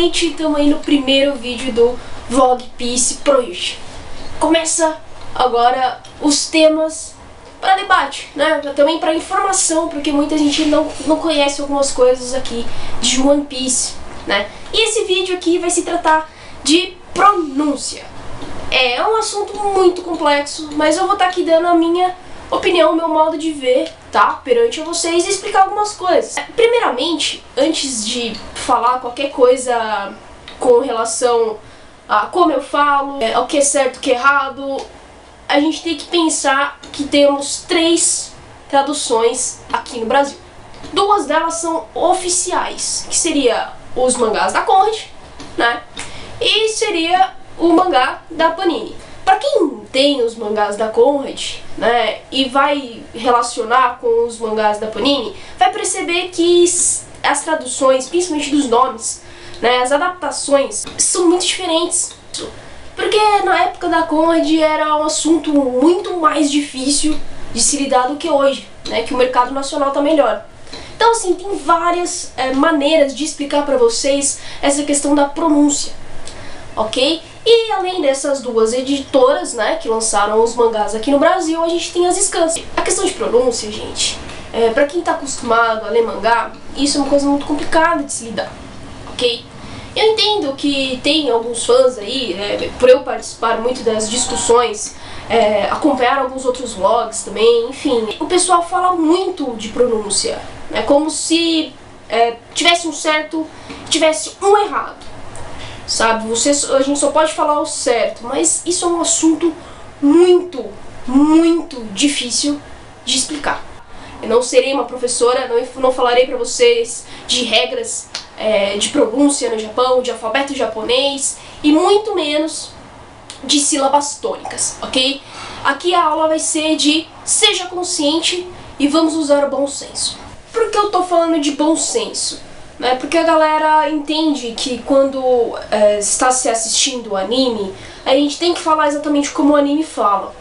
gente, estamos aí no primeiro vídeo do Vlog Piece Project. Começa agora os temas para debate, né? Também para informação, porque muita gente não conhece algumas coisas aqui de One Piece, né? E esse vídeo aqui vai se tratar de pronúncia. É um assunto muito complexo, mas eu vou estar aqui dando a minha opinião, meu modo de ver, tá? Perante a vocês e explicar algumas coisas. Primeiramente, antes de falar qualquer coisa com relação a como eu falo, ao que é certo, o que é errado, a gente tem que pensar que temos 3 traduções aqui no Brasil. 2 delas são oficiais, que seria os mangás da Conrad, né? E seria o mangá da Panini. Para quem tem os mangás da Conrad, né, e vai relacionar com os mangás da Panini, vai perceber que as traduções, principalmente dos nomes, né, as adaptações, são muito diferentes. Porque na época da Conrad era um assunto muito mais difícil de se lidar do que hoje, né, que o mercado nacional tá melhor. Então assim, tem várias maneiras de explicar para vocês essa questão da pronúncia, ok? E além dessas 2 editoras, né, que lançaram os mangás aqui no Brasil, a gente tem as scans. A questão de pronúncia, gente, pra quem tá acostumado a ler mangá, isso é uma coisa muito complicada de se lidar, ok? Eu entendo que tem alguns fãs aí, por eu participar muito das discussões, acompanhar alguns outros vlogs também, enfim, o pessoal fala muito de pronúncia, é como se tivesse um certo, tivesse um errado. Sabe, a gente só pode falar o certo, mas isso é um assunto muito, muito difícil de explicar. Eu não serei uma professora, não falarei pra vocês de regras de pronúncia no Japão, de alfabeto japonês e muito menos de sílabas tônicas, ok? Aqui a aula vai ser de seja consciente e vamos usar o bom senso. Por que eu tô falando de bom senso? Porque a galera entende que quando está se assistindo o anime, a gente tem que falar exatamente como o anime fala.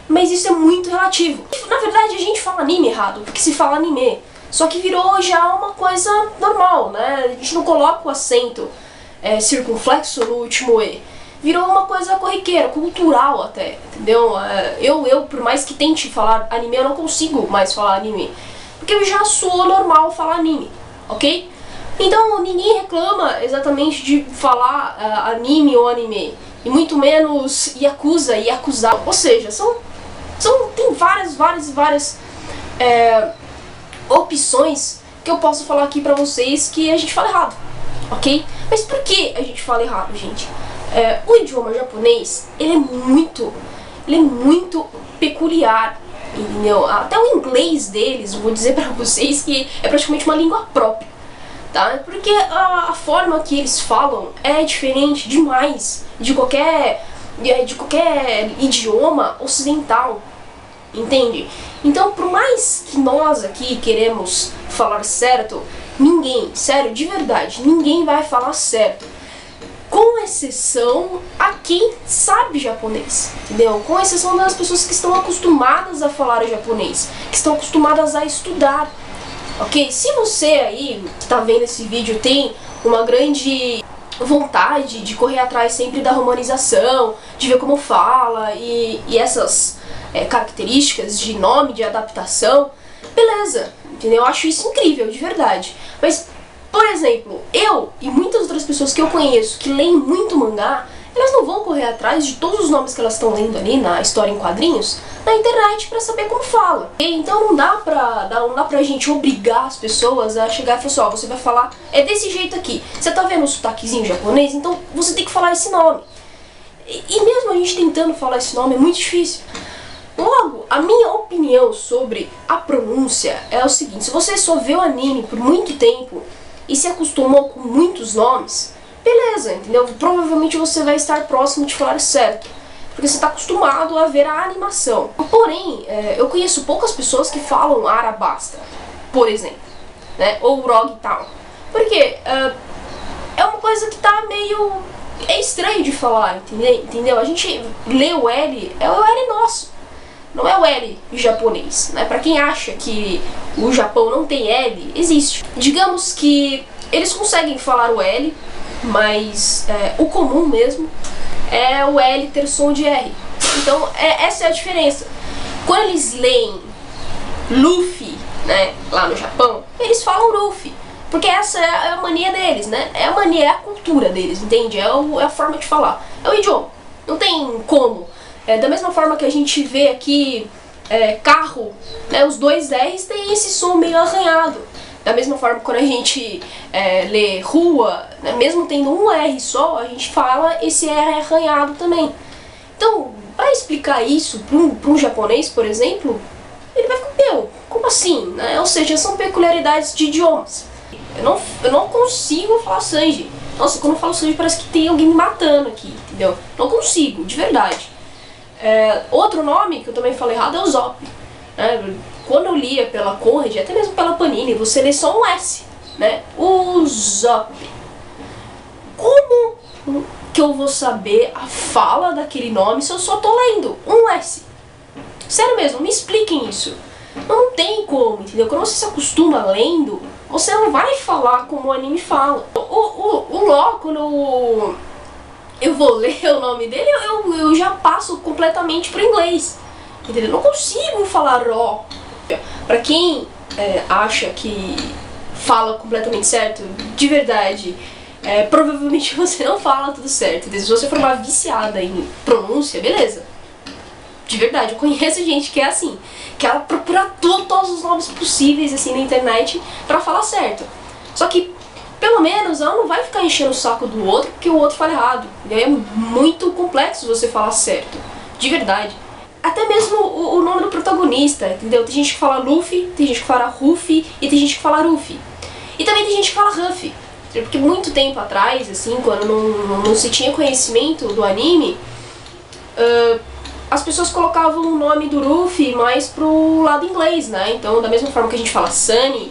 Mas isso é muito relativo. Na verdade a gente fala anime errado, porque se fala anime. Só que virou já uma coisa normal, né? A gente não coloca o acento circunflexo no último E. Virou uma coisa corriqueira, cultural até, entendeu? Eu, por mais que tente falar anime, eu não consigo mais falar anime. Porque eu já sou normal falar anime, ok? Então ninguém reclama exatamente de falar anime ou anime, e muito menos Yakuza e Yakuza. Ou seja, tem várias opções que eu posso falar aqui pra vocês que a gente fala errado, ok? Mas por que a gente fala errado, gente? O idioma japonês, ele é muito peculiar, entendeu? Até o inglês deles, eu vou dizer pra vocês que é praticamente uma língua própria. Tá? Porque a forma que eles falam é diferente demais de qualquer idioma ocidental, entende? Então, por mais que nós aqui queremos falar certo, ninguém, sério, de verdade, ninguém vai falar certo. Com exceção a quem sabe japonês, entendeu? Com exceção das pessoas que estão acostumadas a falar japonês, que estão acostumadas a estudar. Ok? Se você aí que tá vendo esse vídeo tem uma grande vontade de correr atrás sempre da romanização, de ver como fala e essas características de nome, de adaptação, beleza, entendeu? Eu acho isso incrível, de verdade. Mas, por exemplo, eu e muitas outras pessoas que eu conheço que leem muito mangá, elas não vão correr atrás de todos os nomes que elas estão lendo ali na história em quadrinhos na internet pra saber como fala. Então não dá pra gente obrigar as pessoas a chegar e falar assim, ó, você vai falar desse jeito aqui. Você tá vendo o sotaquezinho japonês? Então você tem que falar esse nome. E mesmo a gente tentando falar esse nome é muito difícil. Logo, a minha opinião sobre a pronúncia é o seguinte: se você só vê o anime por muito tempo e se acostumou com muitos nomes, beleza, entendeu? Provavelmente você vai estar próximo de falar certo, porque você está acostumado a ver a animação. Porém, eu conheço poucas pessoas que falam Arabasta, por exemplo, né? Ou Rog Town. Porque é uma coisa que tá meio... é estranho de falar, entendeu? A gente lê o L, é o L nosso, não é o L japonês, né? Pra quem acha que o Japão não tem L, existe. Digamos que eles conseguem falar o L, mas o comum mesmo é o L ter som de R. Então essa é a diferença. Quando eles leem Luffy, né, lá no Japão, eles falam Luffy, porque essa é a mania deles, né? É a mania, é a cultura deles, entende? É a forma de falar, é o idioma. Não tem como. Da mesma forma que a gente vê aqui carro, né, os dois R's tem esse som meio arranhado. Da mesma forma, quando a gente lê rua, né, mesmo tendo um R só, a gente fala esse R arranhado também. Então, para explicar isso para um japonês, por exemplo, ele vai ficar, meu, como assim? Né? Ou seja, são peculiaridades de idiomas. Eu não consigo falar Sanji. Nossa, quando eu falo Sanji parece que tem alguém me matando aqui, entendeu? Não consigo, de verdade. Outro nome que eu também falei errado é o Zop. Quando eu lia pela Conrad, até mesmo pela Panini, você lê só um S, né? O Zop. Como que eu vou saber a fala daquele nome se eu só tô lendo um S? Sério mesmo, me expliquem isso. Não tem como, entendeu? Quando você se acostuma lendo, você não vai falar como o anime fala. O Law, quando eu vou ler o nome dele, eu já passo completamente pro inglês. Entendeu? Não consigo falar Raw. Pra quem acha que fala completamente certo, de verdade, provavelmente você não fala tudo certo. Entendeu? Se você for uma viciada em pronúncia, beleza. De verdade, eu conheço gente que é assim, que ela procura todos os nomes possíveis assim na internet pra falar certo. Só que, pelo menos, ela não vai ficar enchendo o saco do outro porque o outro fala errado. É muito complexo você falar certo, de verdade. Até mesmo o nome do protagonista, entendeu? Tem gente que fala Luffy, tem gente que fala Ruffy e tem gente que fala Ruffy. E também tem gente que fala Ruffy. Porque muito tempo atrás, assim, quando não se tinha conhecimento do anime, as pessoas colocavam o nome do Luffy mais pro lado inglês, né? Então, da mesma forma que a gente fala Sunny,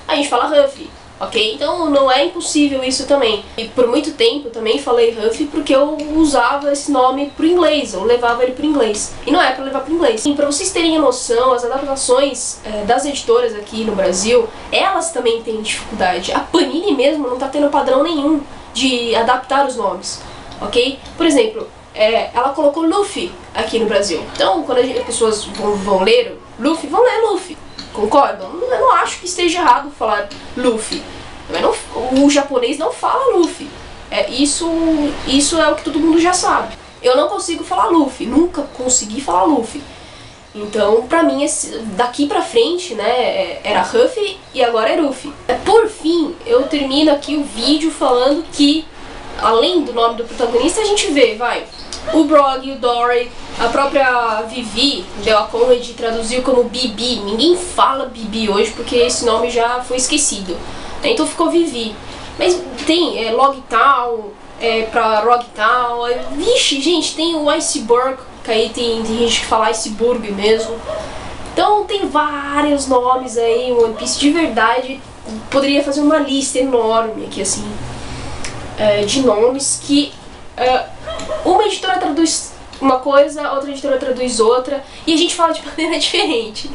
a gente fala Ruffy, ok? Então não é impossível isso também. E por muito tempo também falei Ruffy porque eu usava esse nome pro inglês, eu levava ele pro inglês. E não é pra levar pro inglês. E pra vocês terem noção, as adaptações das editoras aqui no Brasil, elas também têm dificuldade. A Panini mesmo não tá tendo padrão nenhum de adaptar os nomes, ok? Por exemplo, ela colocou Luffy aqui no Brasil. Então, quando as pessoas vão ler Luffy, vão ler Luffy. Concordam? Eu não acho que esteja errado falar Luffy. O japonês não fala Luffy. Isso é o que todo mundo já sabe. Eu não consigo falar Luffy. Nunca consegui falar Luffy. Então, pra mim, daqui pra frente, né, era Ruffy e agora é Luffy. Por fim, eu termino aqui o vídeo falando que, além do nome do protagonista, a gente vê, o Brogy, o Dory, a própria Vivi, a Conrad traduziu como Bibi. Ninguém fala Bibi hoje porque esse nome já foi esquecido. Então ficou Vivi. Mas tem Logtown, pra Rogtown. Vixe, gente, tem o Iceberg, que aí tem gente que fala Iceberg mesmo. Então tem vários nomes aí, One Piece de verdade. Poderia fazer uma lista enorme aqui, assim, de nomes que uma editora traduz uma coisa, outra editora traduz outra, e a gente fala de maneira diferente.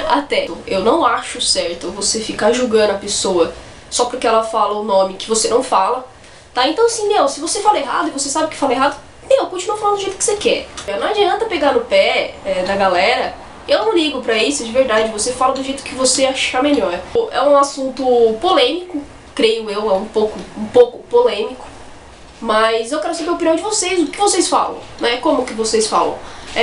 Até eu não acho certo você ficar julgando a pessoa só porque ela fala o nome que você não fala, tá? Então assim, se você fala errado e você sabe que fala errado, continua falando do jeito que você quer. Não adianta pegar no pé da galera. Eu não ligo pra isso, de verdade. Você fala do jeito que você achar melhor. É um assunto polêmico, creio eu, é um pouco polêmico. Mas eu quero saber a opinião de vocês, o que vocês falam, né? Como que vocês falam.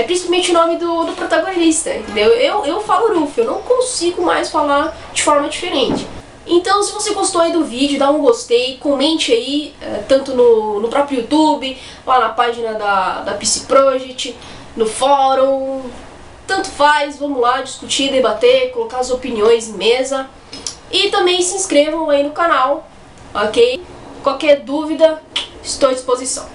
Principalmente o nome do protagonista, entendeu? Eu falo Luffy, eu não consigo mais falar de forma diferente. Então, se você gostou aí do vídeo, dá um gostei, comente aí, tanto no próprio YouTube, lá na página da PC Project, no fórum, tanto faz, vamos lá discutir, debater, colocar as opiniões em mesa. E também se inscrevam aí no canal, ok? Qualquer dúvida, estou à disposição.